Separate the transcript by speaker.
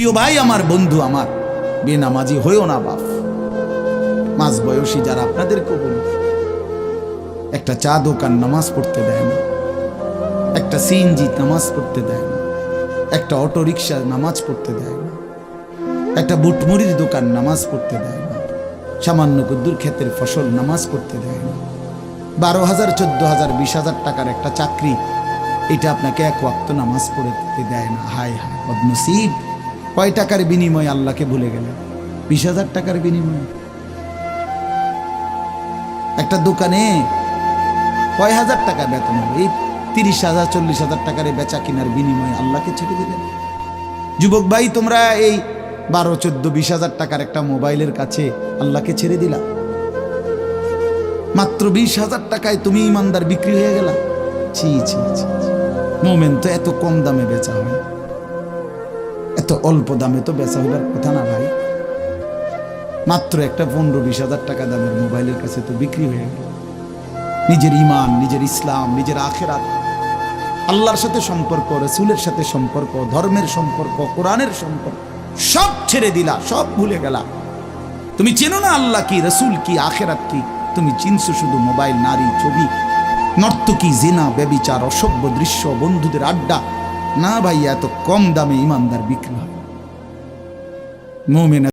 Speaker 1: প্রিয় ভাই আমার, বন্ধু আমার, বেনামাজি হইও না বাপ। মাঝ বয়সী যারা, আপনাদেরকেও বলি, একটা চা দোকান নামাজ পড়তে দেয় না, একটা সিএনজি নামাজ পড়তে দেয় না, একটা অটো রিক্সা নামাজ পড়তে দেয় না, একটা বুটমুড়ির দোকান নামাজ পড়তে দেয় না, সামান্য কুদ্দুর ক্ষেতের ফসল নামাজ পড়তে দেয় না, 12,000, 14,000, 20,000 টাকার একটা চাকরি, এটা আপনাকে এক ওয়াক্ত নামাজ পড়তে দেয় না। হায় হায় বদনসিব! কয় টাকার বিনিময়ে আল্লাহকে ভুলে গেলেন? 20,000 টাকার বিনিময়ে। একটা দোকানে কয় হাজার টাকা বেতন হবে? এই 30,000, 40,000 টাকার বেচা কিনার বিনিময়ে আল্লাহকে ছেড়ে দিলেন। যুবক ভাই, তোমরা এই 12, 14, 20,000 টাকার একটা মোবাইলের কাছে আল্লাহকে ছেড়ে দিলা। মাত্র 20,000 টাকায় তুমি ইমানদার বিক্রি হয়ে গেলা। ছি ছি ছি! মোমেন তো এত কম দামে বেচা হয়, এত অল্প দামে তো বেচা হইবার কথা না ভাই। মাত্র একটা 15-20,000 টাকা দামের মোবাইলের কাছে তো বিক্রি হয়ে গেল। নিজের ইমান, নিজের ইসলাম, নিজের আখিরাত, আল্লাহর সাথে সম্পর্ক, রাসূলের সাথে সম্পর্ক, ধর্মের সম্পর্ক, কোরআনের সম্পর্ক সব ছেড়ে দিলা, সব ভুলে গেলা। তুমি চেনো না আল্লাহ কি, রাসূল কি, আখিরাত কি। তুমি চিনছো শুধু মোবাইল, নারী, ছবি, নর্তকী, জিনা, ব্যভিচার, অসভ্য দৃশ্য, বন্ধুদের আড্ডা। না ভাই, এত কম দামে ইমানদার বিক্রি হয়। মুমিন